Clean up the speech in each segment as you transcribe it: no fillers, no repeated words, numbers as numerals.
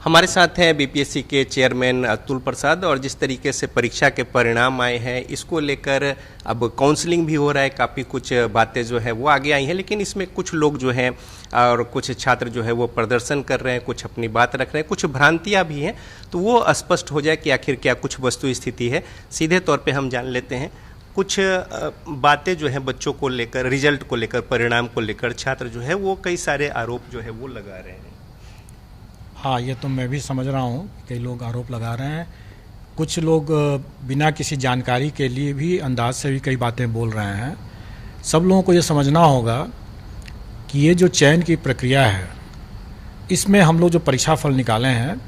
हमारे साथ हैं बीपीएससी के चेयरमैन अतुल प्रसाद। और जिस तरीके से परीक्षा के परिणाम आए हैं, इसको लेकर अब काउंसलिंग भी हो रहा है, काफ़ी कुछ बातें जो है वो आगे आई हैं, लेकिन इसमें कुछ लोग जो हैं और कुछ छात्र जो है वो प्रदर्शन कर रहे हैं, कुछ अपनी बात रख रहे हैं, कुछ भ्रांतियां भी हैं। तो वो स्पष्ट हो जाए कि आखिर क्या कुछ वस्तु स्थिति है। सीधे तौर पर हम जान लेते हैं कुछ बातें जो है बच्चों को लेकर, रिजल्ट को लेकर, परिणाम को लेकर छात्र जो है वो कई सारे आरोप जो है वो लगा रहे हैं। हाँ, ये तो मैं भी समझ रहा हूँ, कई लोग आरोप लगा रहे हैं। कुछ लोग बिना किसी जानकारी के लिए भी अंदाज से भी कई बातें बोल रहे हैं। सब लोगों को ये समझना होगा कि ये जो चयन की प्रक्रिया है, इसमें हम लोग जो परीक्षा फल निकाले हैं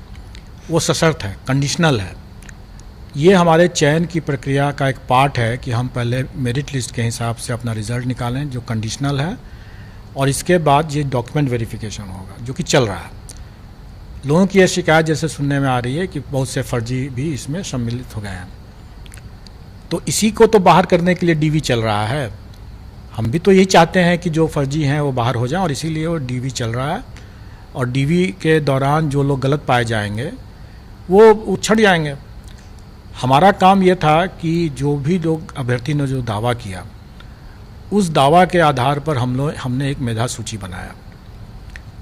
वो सशर्त है, कंडीशनल है। ये हमारे चयन की प्रक्रिया का एक पार्ट है कि हम पहले मेरिट लिस्ट के हिसाब से अपना रिज़ल्ट निकालें, जो कंडीशनल है, और इसके बाद ये डॉक्यूमेंट वेरिफिकेशन होगा, जो कि चल रहा है। लोगों की यह शिकायत जैसे सुनने में आ रही है कि बहुत से फर्जी भी इसमें सम्मिलित हो गए हैं, तो इसी को तो बाहर करने के लिए डीवी चल रहा है। हम भी तो यही चाहते हैं कि जो फर्जी हैं वो बाहर हो जाएं, और इसीलिए वो डीवी चल रहा है। और डीवी के दौरान जो लोग गलत पाए जाएंगे वो उछड़ जाएंगे। हमारा काम ये था कि जो भी लोग अभ्यर्थी ने जो दावा किया, उस दावा के आधार पर हमने एक मेधा सूची बनाया।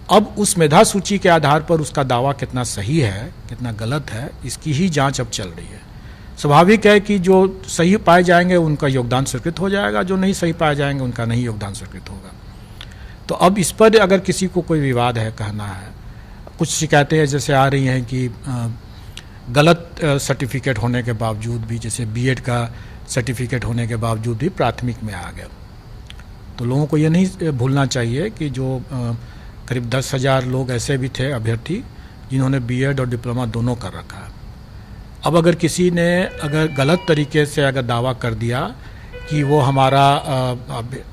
अब उस मेधा सूची के आधार पर उसका दावा कितना सही है, कितना गलत है, इसकी ही जांच अब चल रही है। स्वाभाविक है कि जो सही पाए जाएंगे उनका योगदान स्वीकृत हो जाएगा, जो नहीं सही पाए जाएंगे उनका नहीं योगदान स्वीकृत होगा। तो अब इस पर अगर किसी को कोई विवाद है, कहना है, कुछ शिकायतें जैसे आ रही हैं कि गलत सर्टिफिकेट होने के बावजूद भी, जैसे बीएड का सर्टिफिकेट होने के बावजूद भी प्राथमिक में आ गया, तो लोगों को ये नहीं भूलना चाहिए कि जो करीब 10,000 लोग ऐसे भी थे अभ्यर्थी जिन्होंने बीएड और डिप्लोमा दोनों कर रखा है। अब अगर किसी ने अगर गलत तरीके से अगर दावा कर दिया कि वो हमारा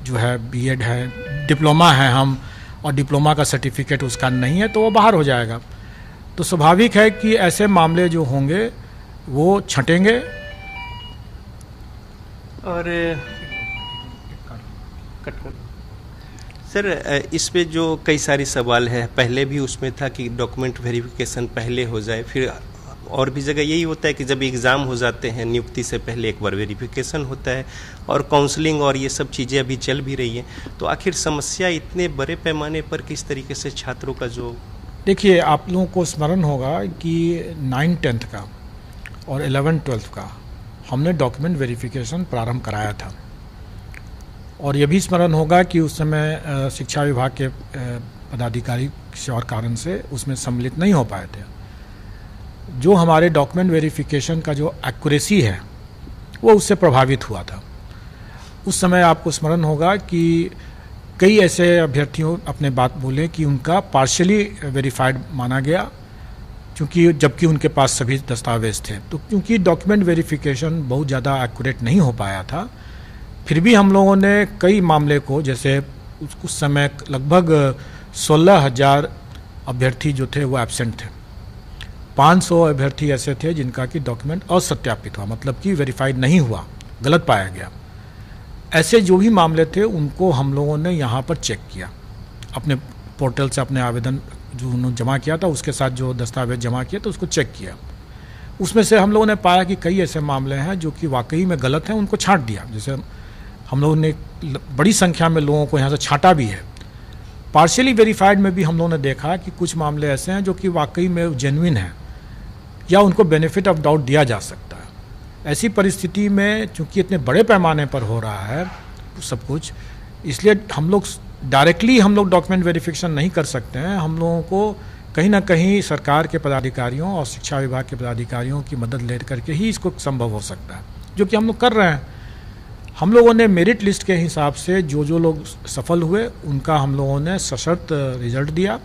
जो है बीएड है, डिप्लोमा है हम, और डिप्लोमा का सर्टिफिकेट उसका नहीं है, तो वो बाहर हो जाएगा। तो स्वाभाविक है कि ऐसे मामले जो होंगे वो छंटेंगे। और सर, इस पे जो कई सारी सवाल है, पहले भी उसमें था कि डॉक्यूमेंट वेरिफिकेशन पहले हो जाए, फिर और भी जगह यही होता है कि जब एग्ज़ाम हो जाते हैं नियुक्ति से पहले एक बार वेरिफिकेशन होता है, और काउंसलिंग और ये सब चीज़ें अभी चल भी रही हैं। तो आखिर समस्या इतने बड़े पैमाने पर किस तरीके से छात्रों का जो, देखिए, आप लोगों को स्मरण होगा कि 9th-10th का और 11th-12th का हमने डॉक्यूमेंट वेरिफिकेशन प्रारंभ कराया था। और ये भी स्मरण होगा कि उस समय शिक्षा विभाग के पदाधिकारी किसी और कारण से उसमें सम्मिलित नहीं हो पाए थे। जो हमारे डॉक्यूमेंट वेरिफिकेशन का जो एक्यूरेसी है वो उससे प्रभावित हुआ था। उस समय आपको स्मरण होगा कि कई ऐसे अभ्यर्थियों अपने बात बोले कि उनका पार्शियली वेरीफाइड माना गया, क्योंकि जबकि उनके पास सभी दस्तावेज थे। तो क्योंकि डॉक्यूमेंट वेरिफिकेशन बहुत ज़्यादा एक्यूरेट नहीं हो पाया था, फिर भी हम लोगों ने कई मामले को, जैसे उस समय लगभग 16,000 अभ्यर्थी जो थे वो एब्सेंट थे। 500 अभ्यर्थी ऐसे थे जिनका कि डॉक्यूमेंट असत्यापित हुआ, मतलब कि वेरीफाइड नहीं हुआ, गलत पाया गया। ऐसे जो भी मामले थे उनको हम लोगों ने यहाँ पर चेक किया, अपने पोर्टल से अपने आवेदन जो उन्होंने जमा किया था उसके साथ जो दस्तावेज जमा किया तो उसको चेक किया। उसमें से हम लोगों ने पाया कि कई ऐसे मामले हैं जो कि वाकई में गलत हैं, उनको छांट दिया। जैसे हम लोगों ने बड़ी संख्या में लोगों को यहाँ से छांटा भी है। पार्शियली वेरीफाइड में भी हम लोगों ने देखा कि कुछ मामले ऐसे हैं जो कि वाकई में जेन्युइन हैं, या उनको बेनिफिट ऑफ डाउट दिया जा सकता है। ऐसी परिस्थिति में चूंकि इतने बड़े पैमाने पर हो रहा है सब कुछ, इसलिए हम लोग डायरेक्टली डॉक्यूमेंट वेरिफिकेशन नहीं कर सकते हैं। हम लोगों को कहीं ना कहीं सरकार के पदाधिकारियों और शिक्षा विभाग के पदाधिकारियों की मदद ले करके ही इसको संभव हो सकता है, जो कि हम लोग कर रहे हैं। हम लोगों ने मेरिट लिस्ट के हिसाब से जो लोग सफल हुए उनका हम लोगों ने सशर्त रिजल्ट दिया।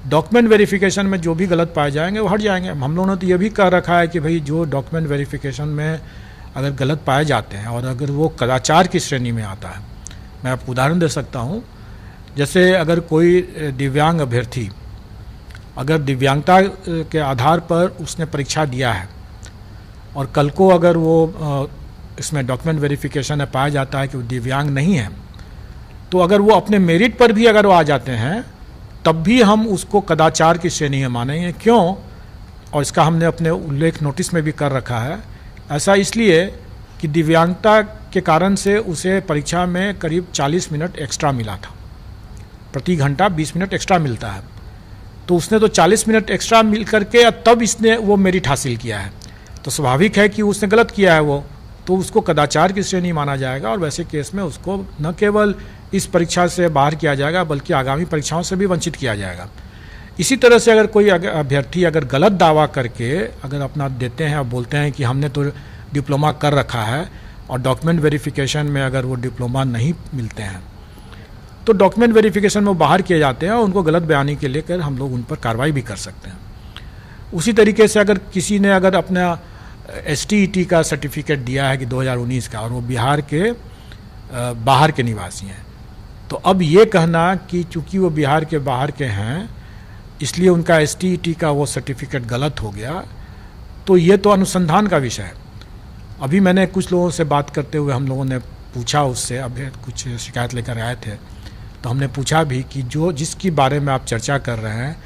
डॉक्यूमेंट वेरिफिकेशन में जो भी गलत पाए जाएंगे वो हट जाएंगे। हम लोगों ने तो ये भी कह रखा है कि भाई जो डॉक्यूमेंट वेरिफिकेशन में अगर गलत पाए जाते हैं और अगर वो कदाचार की श्रेणी में आता है, मैं आपको उदाहरण दे सकता हूँ। जैसे अगर कोई दिव्यांग अभ्यर्थी अगर दिव्यांगता के आधार पर उसने परीक्षा दिया है और कल को अगर वो इसमें डॉक्यूमेंट वेरिफिकेशन में पाया जाता है कि वो दिव्यांग नहीं है, तो अगर वो अपने मेरिट पर भी अगर वो आ जाते हैं तब भी हम उसको कदाचार की श्रेणी में मानेंगे। क्यों? और इसका हमने अपने उल्लेख नोटिस में भी कर रखा है। ऐसा इसलिए कि दिव्यांगता के कारण से उसे परीक्षा में करीब 40 मिनट एक्स्ट्रा मिला था, प्रति घंटा 20 मिनट एक्स्ट्रा मिलता है। तो उसने तो 40 मिनट एक्स्ट्रा मिल करके तब इसने वो मेरिट हासिल किया है, तो स्वाभाविक है कि उसने गलत किया है वो, तो उसको कदाचार की श्रेणी माना जाएगा और वैसे केस में उसको न केवल इस परीक्षा से बाहर किया जाएगा बल्कि आगामी परीक्षाओं से भी वंचित किया जाएगा। इसी तरह से अगर कोई अभ्यर्थी अगर गलत दावा करके अगर अपना देते हैं और बोलते हैं कि हमने तो डिप्लोमा कर रखा है और डॉक्यूमेंट वेरिफिकेशन में अगर वो डिप्लोमा नहीं मिलते हैं तो डॉक्यूमेंट वेरिफिकेशन में वो बाहर किए जाते हैं और उनको गलत बयानी के लेकर हम लोग उन पर कार्रवाई भी कर सकते हैं। उसी तरीके से अगर किसी ने अगर अपना STET का सर्टिफिकेट दिया है कि 2019 का और वो बिहार के बाहर के निवासी हैं, तो अब ये कहना कि चूंकि वो बिहार के बाहर के हैं इसलिए उनका STET का वो सर्टिफिकेट गलत हो गया, तो ये तो अनुसंधान का विषय है। अभी मैंने कुछ लोगों से बात करते हुए हम लोगों ने पूछा उससे, अभी कुछ शिकायत लेकर आए थे तो हमने पूछा भी कि जो जिसकी बारे में आप चर्चा कर रहे हैं,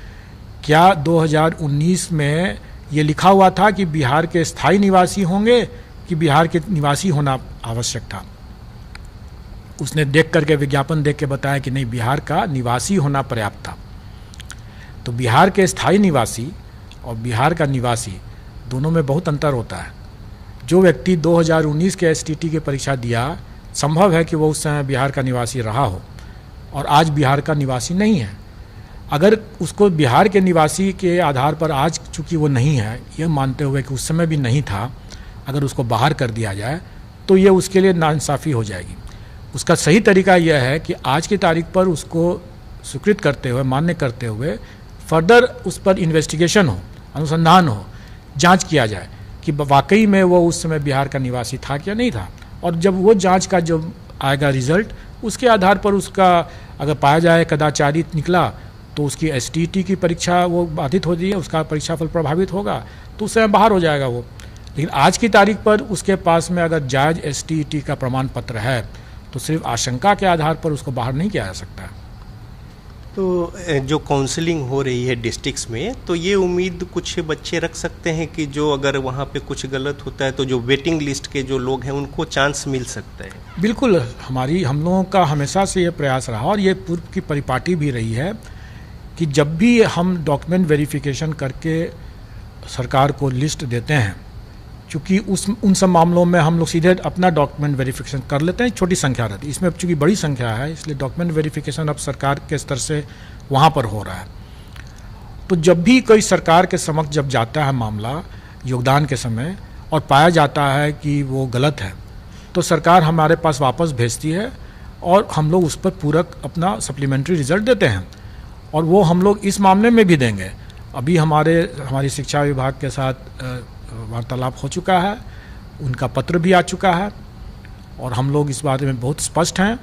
क्या 2019 में ये लिखा हुआ था कि बिहार के स्थायी निवासी होंगे कि बिहार के निवासी होना आवश्यक था? उसने देख करके विज्ञापन देख के बताया कि नहीं, बिहार का निवासी होना पर्याप्त था। तो बिहार के स्थायी निवासी और बिहार का निवासी दोनों में बहुत अंतर होता है। जो व्यक्ति 2019 के STET की परीक्षा दिया, संभव है कि वो उस समय बिहार का निवासी रहा हो और आज बिहार का निवासी नहीं है। अगर उसको बिहार के निवासी के आधार पर आज चूंकि वो नहीं है, ये मानते हुए कि उस समय भी नहीं था, अगर उसको बाहर कर दिया जाए तो ये उसके लिए नाइंसाफ़ी हो जाएगी। उसका सही तरीका यह है कि आज की तारीख पर उसको स्वीकृत करते हुए, मान्य करते हुए फर्दर उस पर इन्वेस्टिगेशन हो, अनुसंधान हो, जांच किया जाए कि वाकई में वो उस समय बिहार का निवासी था क्या नहीं था। और जब वो जांच का जो आएगा रिजल्ट, उसके आधार पर उसका अगर पाया जाए कदाचारी निकला तो उसकी STET की परीक्षा वो बाधित हो रही है, उसका परीक्षा फल प्रभावित होगा तो उस समय बाहर हो जाएगा वो। लेकिन आज की तारीख पर उसके पास में अगर जायज़ STET का प्रमाण पत्र है तो सिर्फ आशंका के आधार पर उसको बाहर नहीं किया जा सकता। तो जो काउंसलिंग हो रही है डिस्ट्रिक्ट्स में, तो ये उम्मीद कुछ बच्चे रख सकते हैं कि जो अगर वहाँ पे कुछ गलत होता है तो जो वेटिंग लिस्ट के जो लोग हैं उनको चांस मिल सकता है? बिल्कुल, हम लोगों का हमेशा से ये प्रयास रहा और ये पूर्व की परिपाटी भी रही है कि जब भी हम डॉक्यूमेंट वेरिफिकेशन करके सरकार को लिस्ट देते हैं, चूँकि उन सब मामलों में हम लोग सीधे अपना डॉक्यूमेंट वेरिफिकेशन कर लेते हैं, छोटी संख्या रहती है। इसमें चूँकि बड़ी संख्या है इसलिए डॉक्यूमेंट वेरिफिकेशन अब सरकार के स्तर से वहाँ पर हो रहा है। तो जब भी कोई सरकार के समक्ष जब जाता है मामला योगदान के समय और पाया जाता है कि वो गलत है, तो सरकार हमारे पास वापस भेजती है और हम लोग उस पर पूरक अपना सप्लीमेंट्री रिजल्ट देते हैं। और वो हम लोग इस मामले में भी देंगे। अभी हमारी शिक्षा विभाग के साथ वार्तालाप हो चुका है, उनका पत्र भी आ चुका है और हम लोग इस बारे में बहुत स्पष्ट हैं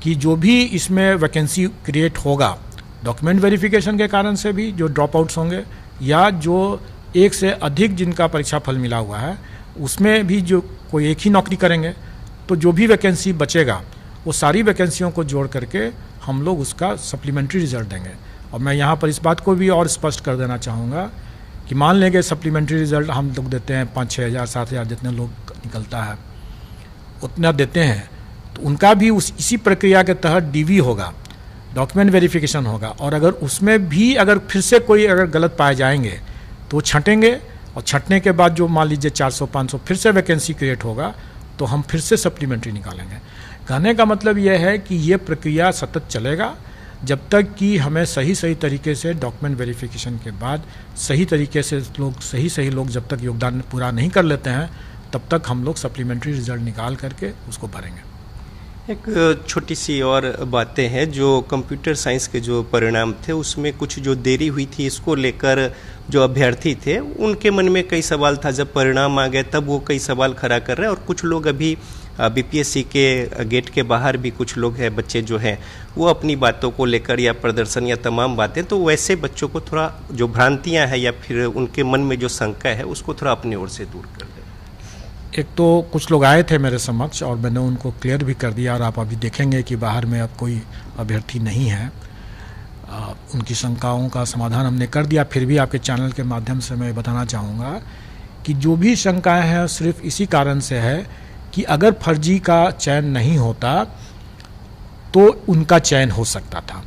कि जो भी इसमें वैकेंसी क्रिएट होगा डॉक्यूमेंट वेरिफिकेशन के कारण से भी, जो ड्रॉप आउट्स होंगे या जो एक से अधिक जिनका परीक्षा फल मिला हुआ है उसमें भी जो कोई एक ही नौकरी करेंगे, तो जो भी वैकेंसी बचेगा वो सारी वैकेंसियों को जोड़ करके हम लोग उसका सप्लीमेंट्री रिजल्ट देंगे। और मैं यहाँ पर इस बात को भी और स्पष्ट कर देना चाहूँगा कि मान लेंगे सप्लीमेंट्री रिजल्ट हम लोग देते हैं 5-6 हज़ार 7 हज़ार जितने लोग निकलता है उतना देते हैं, तो उनका भी इसी प्रक्रिया के तहत DV होगा, डॉक्यूमेंट वेरिफिकेशन होगा। और अगर उसमें भी अगर फिर से कोई अगर गलत पाए जाएंगे तो वो छँटेंगे और छँटने के बाद जो मान लीजिए 400-500 फिर से वैकेंसी क्रिएट होगा तो हम फिर से सप्लीमेंट्री निकालेंगे। कहने का मतलब यह है कि ये प्रक्रिया सतत चलेगा जब तक कि हमें सही तरीके से डॉक्यूमेंट वेरिफिकेशन के बाद सही तरीके से सही लोग जब तक योगदान पूरा नहीं कर लेते हैं तब तक हम लोग सप्लीमेंट्री रिजल्ट निकाल करके उसको भरेंगे। एक छोटी सी और बातें हैं, जो कंप्यूटर साइंस के जो परिणाम थे उसमें कुछ जो देरी हुई थी, इसको लेकर जो अभ्यर्थी थे उनके मन में कई सवाल था। जब परिणाम आ गए तब वो कई सवाल खड़ा कर रहे हैं और कुछ लोग अभी BPSC के गेट के बाहर भी कुछ लोग हैं, बच्चे जो हैं वो अपनी बातों को लेकर या प्रदर्शन या तमाम बातें, तो वैसे बच्चों को थोड़ा जो भ्रांतियां हैं या फिर उनके मन में जो शंका है उसको थोड़ा अपनी ओर से दूर कर दें। एक तो कुछ लोग आए थे मेरे समक्ष और मैंने उनको क्लियर भी कर दिया और आप अभी देखेंगे कि बाहर में अब कोई अभ्यर्थी नहीं है। उनकी शंकाओं का समाधान हमने कर दिया। फिर भी आपके चैनल के माध्यम से मैं बताना चाहूँगा कि जो भी शंकाएं हैं सिर्फ इसी कारण से है कि अगर फर्जी का चयन नहीं होता तो उनका चयन हो सकता था,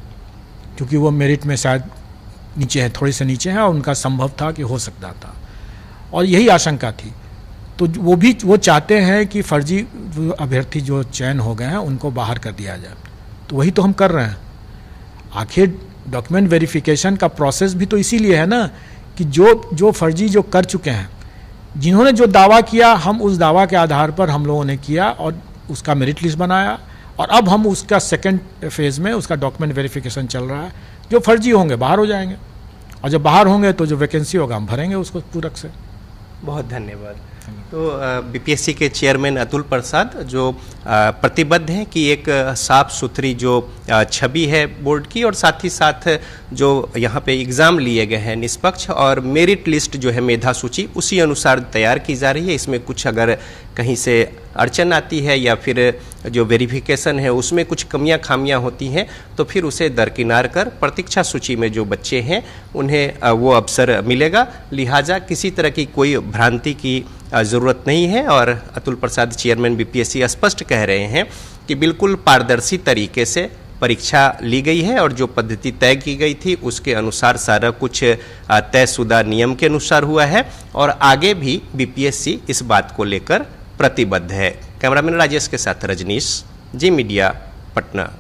क्योंकि वो मेरिट में शायद नीचे है, थोड़ी से नीचे है, और उनका संभव था कि हो सकता था, और यही आशंका थी। तो वो चाहते हैं कि फर्जी अभ्यर्थी जो चयन हो गए हैं उनको बाहर कर दिया जाए। तो वही तो हम कर रहे हैं। आखिर डॉक्यूमेंट वेरिफिकेशन का प्रोसेस भी तो इसीलिए है ना कि जो फर्जी जो कर चुके हैं, जिन्होंने जो दावा किया, हम उस दावा के आधार पर हम लोगों ने किया और उसका मेरिट लिस्ट बनाया, और अब हम उसका सेकंड फेज में उसका डॉक्यूमेंट वेरिफिकेशन चल रहा है। जो फर्जी होंगे बाहर हो जाएंगे, और जब बाहर होंगे तो जो वैकेंसी होगा हम भरेंगे उसको पूरक से। बहुत धन्यवाद। तो बीपीएससी के चेयरमैन अतुल प्रसाद जो प्रतिबद्ध हैं कि एक साफ सुथरी जो छवि है बोर्ड की, और साथ ही साथ जो यहाँ पे एग्ज़ाम लिए गए हैं निष्पक्ष, और मेरिट लिस्ट जो है मेधा सूची उसी अनुसार तैयार की जा रही है। इसमें कुछ अगर कहीं से अड़चन आती है या फिर जो वेरिफिकेशन है उसमें कुछ कमियां खामियां होती हैं तो फिर उसे दरकिनार कर प्रतीक्षा सूची में जो बच्चे हैं उन्हें वो अवसर मिलेगा। लिहाजा किसी तरह की कोई भ्रांति की ज़रूरत नहीं है, और अतुल प्रसाद चेयरमैन बीपीएससी स्पष्ट कह रहे हैं कि बिल्कुल पारदर्शी तरीके से परीक्षा ली गई है, और जो पद्धति तय की गई थी उसके अनुसार सारा कुछ तयशुदा नियम के अनुसार हुआ है, और आगे भी बीपीएससी इस बात को लेकर प्रतिबद्ध है। कैमरामैन राजेश के साथ रजनीश, जी मीडिया, पटना।